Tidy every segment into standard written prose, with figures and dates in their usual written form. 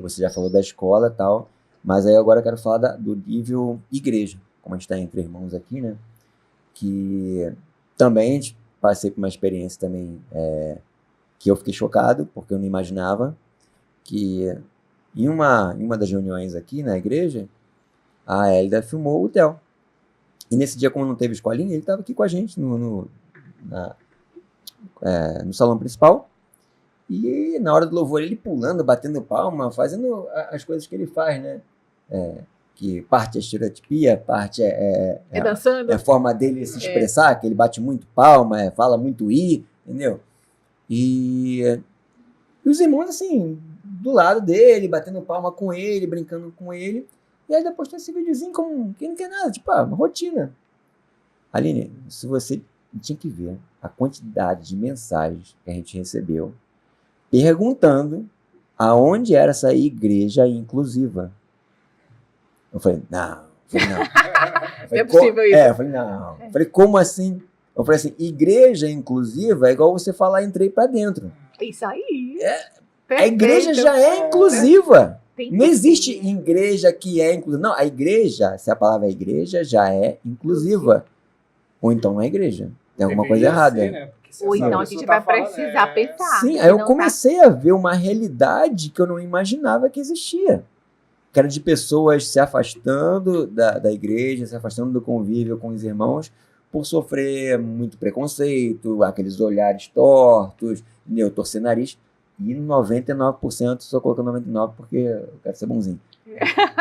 você já falou da escola e tal, mas aí agora eu quero falar do nível igreja, como a gente está entre irmãos aqui, né? Que também a gente passei por uma experiência também que eu fiquei chocado, porque eu não imaginava que em uma das reuniões aqui na igreja, a Hélida filmou o Theo. E nesse dia, como não teve escolinha, ele estava aqui com a gente no salão principal. E na hora do louvor, ele pulando, batendo palma, fazendo as coisas que ele faz, né? Que parte é estereotipia, parte dançando. É a forma dele se expressar, que ele bate muito palma, fala muito entendeu? E os irmãos, assim, do lado dele, batendo palma com ele, brincando com ele. E aí depois tem esse videozinho como quem não quer nada, tipo, uma rotina. Aline, se você tinha que ver a quantidade de mensagens que a gente recebeu perguntando aonde era essa igreja inclusiva. Eu falei, não. É possível isso. Eu falei, não. Eu falei, como assim? Eu falei assim, igreja inclusiva é igual você falar entrei pra dentro. Isso aí. A igreja já é inclusiva. Não existe igreja que é inclusiva. Não, a igreja, se a palavra é igreja, já é inclusiva. Ou então não é igreja. Tem alguma coisa errada. Ser, né? Ou então a gente vai precisar pensar. Sim, aí eu comecei a ver uma realidade que eu não imaginava que existia. Que era de pessoas se afastando da igreja, se afastando do convívio com os irmãos, por sofrer muito preconceito, aqueles olhares tortos, torcer nariz. E 99%, só colocando 99% porque eu quero ser bonzinho.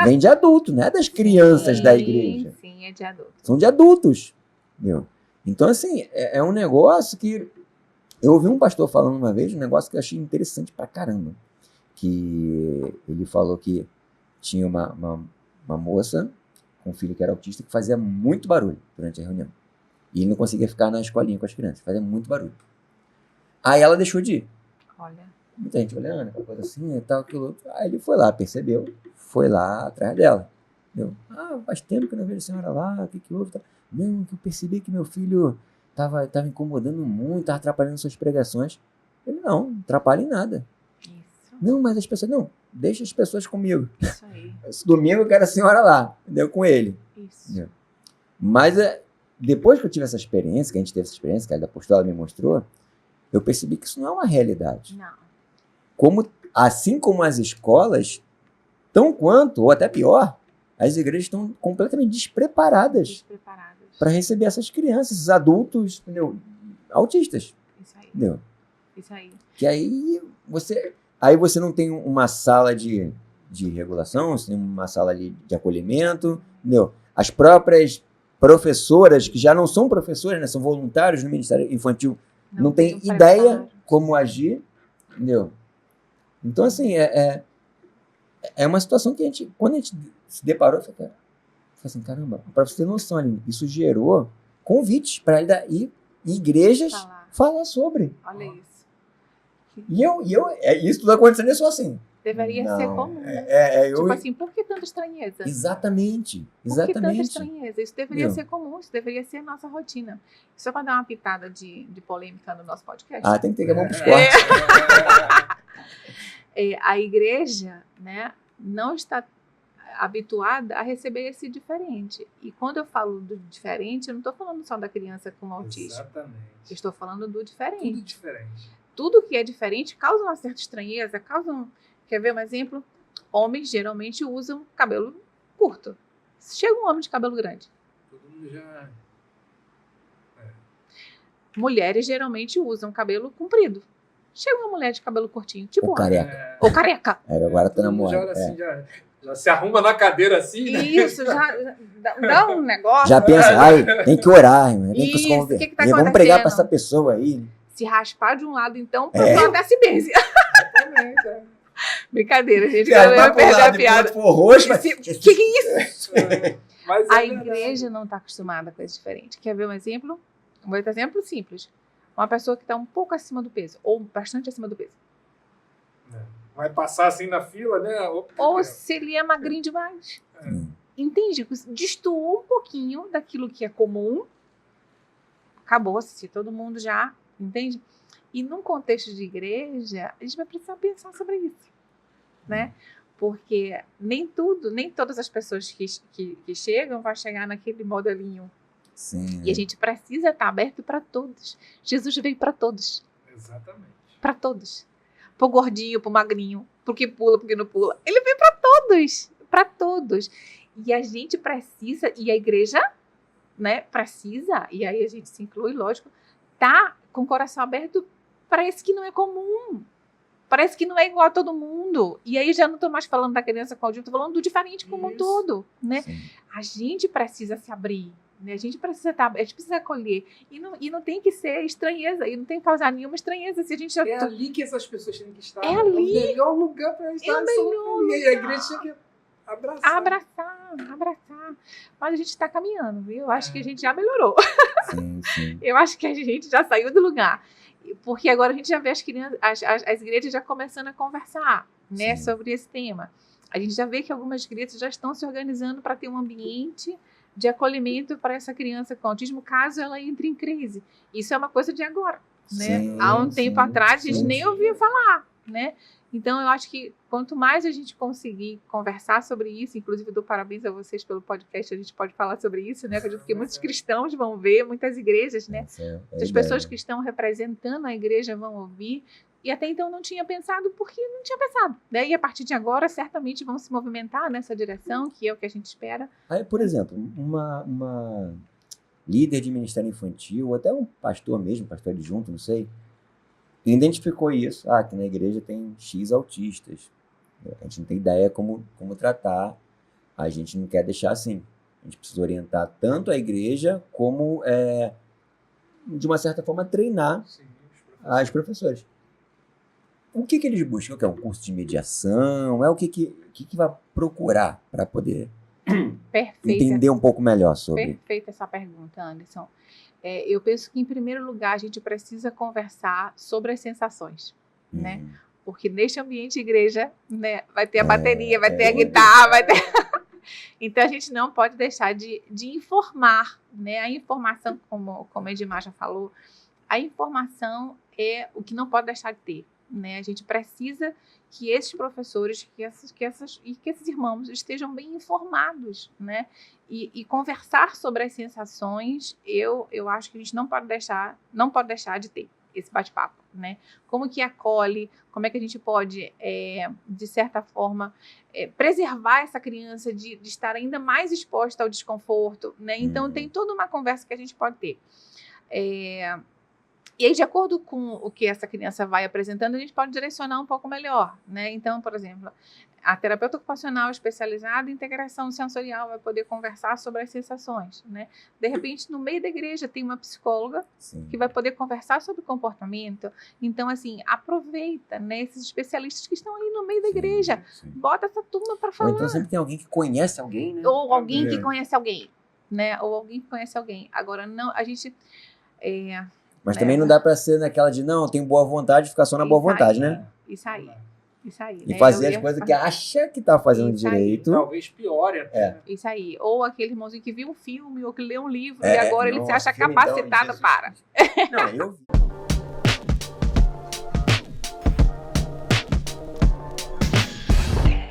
Vem de adulto, não é das crianças da igreja. Sim, é de adulto. São de adultos. Entendeu? Então, assim, é um negócio que... Eu ouvi um pastor falando uma vez, um negócio que eu achei interessante pra caramba. Que ele falou que tinha uma moça com um filho que era autista que fazia muito barulho durante a reunião. E ele não conseguia ficar na escolinha com as crianças, fazia muito barulho. Aí ela deixou de ir. Olha. Muita gente olhando, aquela coisa assim e tal, aquilo outro. Aí ele foi lá, percebeu, foi lá atrás dela. Entendeu? Faz tempo que eu não vejo a senhora lá, o que houve? Não, que eu percebi que meu filho estava incomodando muito, estava atrapalhando suas pregações. Ele, não atrapalha em nada. Isso. Não, mas as pessoas, não, deixa as pessoas comigo. Isso aí. Esse domingo eu quero a senhora lá, entendeu? Com ele. Isso. Entendeu? Mas depois que eu tive essa experiência, que a gente teve essa experiência, que a apostola me mostrou, eu percebi que isso não é uma realidade. Não. Assim como as escolas, tão quanto, ou até pior, as igrejas estão completamente despreparadas para receber essas crianças, esses adultos, entendeu? Autistas. Isso aí. Entendeu? Isso aí. Que aí você não tem uma sala de regulação, você tem uma sala de acolhimento, entendeu? As próprias professoras, que já não são professoras, né, são voluntários no Ministério Infantil, não tem ideia como agir, entendeu? Então, assim, é uma situação que quando a gente se deparou, eu falei assim, caramba, para você ter noção, Aline, isso gerou convites para ele ir em igrejas falar sobre. Olha isso. E isso tudo acontecendo, eu sou assim. Deveria ser comum, né? Tipo assim, por que tanta estranheza? Exatamente. Por que tanta estranheza? Isso deveria ser comum, isso deveria ser nossa rotina. Só para dar uma pitada de polêmica no nosso podcast. Tem que ter mão pros cortes. A igreja, né, não está habituada a receber esse diferente. E quando eu falo do diferente, eu não estou falando só da criança com autismo. Exatamente. Eu estou falando do diferente. Tudo diferente. Tudo que é diferente causa uma certa estranheza, Quer ver um exemplo? Homens geralmente usam cabelo curto. Chega um homem de cabelo grande. Todo mundo já... Mulheres geralmente usam cabelo comprido. Chega uma mulher de cabelo curtinho, tipo Ou careca. Ou careca. Agora tá na moda. Já se arruma na cadeira assim, né? Isso, já dá um negócio. Já pensa, tem que orar, tem que se converter. Que tá vamos pregar para essa pessoa aí. Se raspar de um lado, então, pra pessoa até se benze. Exatamente. Brincadeira, gente. Eu ia perder a piada. For roxo, que é isso? Mas a igreja não está acostumada com esse diferente. Quer ver um exemplo? Um outro exemplo simples. Uma pessoa que está um pouco acima do peso, ou bastante acima do peso. Vai passar assim na fila, né? Ou se ele é magrinho demais. Entende? Destoou um pouquinho daquilo que é comum. Acabou-se, todo mundo já, entende? E num contexto de igreja, a gente vai precisar pensar sobre isso, né? Porque nem todas as pessoas que chegam vão chegar naquele modelinho. Sim. E a gente precisa estar aberto para todos. Jesus veio para todos. Exatamente. Para todos. Pro gordinho, pro magrinho, pro que pula, pro que não pula. Ele veio para todos. Para todos. E a gente precisa, e a igreja, né, precisa, e aí a gente se inclui, lógico, tá com o coração aberto para esse que não é comum. Parece que não é igual a todo mundo. E aí já não estou mais falando da criança com auditivo, estou falando do diferente como um todo, né? Sim. A gente precisa se abrir, né? A gente precisa acolher. E não tem que ser estranheza, e não tem que causar nenhuma estranheza. Se a gente já É ali que essas pessoas têm que estar. É ali. o melhor lugar para estar. É o melhor E a igreja tem que abraçar. abraçar. Mas a gente está caminhando, viu? Eu acho que a gente já melhorou. Sim. Eu acho que a gente já saiu do lugar. Porque agora a gente já vê as crianças, as igrejas já começando a conversar, né, sobre esse tema. A gente já vê que algumas igrejas já estão se organizando para ter um ambiente de acolhimento para essa criança com autismo, caso ela entre em crise. Isso é uma coisa de agora, né? Sim, Há um tempo atrás a gente sim. nem ouvia falar, né? Então eu acho que quanto mais a gente conseguir conversar sobre isso, inclusive dou parabéns a vocês pelo podcast, a gente pode falar sobre isso, né? Acredito que muitos cristãos vão ver, muitas igrejas, né? As pessoas que estão representando a igreja vão ouvir. E até então não tinha pensado, porque não tinha pensado, né? E a partir de agora, certamente vão se movimentar nessa direção, que é o que a gente espera. Aí, por exemplo, uma líder de ministério infantil, ou até um pastor mesmo, pastor adjunto, não sei, identificou isso, que na igreja tem X autistas. A gente não tem ideia como tratar, a gente não quer deixar assim. A gente precisa orientar tanto a igreja como, de uma certa forma, treinar as professoras. O que eles buscam? O que é um curso de mediação? O que vai procurar para poder entender um pouco melhor sobre? Perfeita essa pergunta, Anderson. Eu penso que, em primeiro lugar, a gente precisa conversar sobre as sensações, né? Porque neste ambiente de igreja, né, vai ter a bateria, vai ter a guitarra, vai ter... Então, a gente não pode deixar de informar, né? A informação, como a Edmar já falou, a informação é o que não pode deixar de ter, né? A gente precisa que esses professores, que esses irmãos estejam bem informados, né? E conversar sobre as sensações, eu acho que a gente não pode deixar de ter esse bate-papo, né? Como que acolhe, como é que a gente pode, de certa forma, preservar essa criança de estar ainda mais exposta ao desconforto, né? Então, tem toda uma conversa que a gente pode ter. E aí, de acordo com o que essa criança vai apresentando, a gente pode direcionar um pouco melhor, né? Então, por exemplo, a terapeuta ocupacional especializada em integração sensorial vai poder conversar sobre as sensações, né? De repente, no meio da igreja, tem uma psicóloga que vai poder conversar sobre comportamento. Então, assim, aproveita, né, esses especialistas que estão ali no meio da igreja. Bota essa turma para falar. Ou então sempre tem alguém que conhece alguém, né? Ou alguém que conhece alguém, né? Ou alguém que conhece alguém. Agora, não, a gente... Mas também não dá para ser naquela de, não, tem boa vontade, ficar só na boa vontade, né? Isso aí. E né? fazer as coisas que acha que tá fazendo direito. Talvez piore até. Isso aí. Ou aquele irmãozinho que viu um filme ou que leu um livro e agora ele se acha filme, capacitado então, para. Não, eu vi.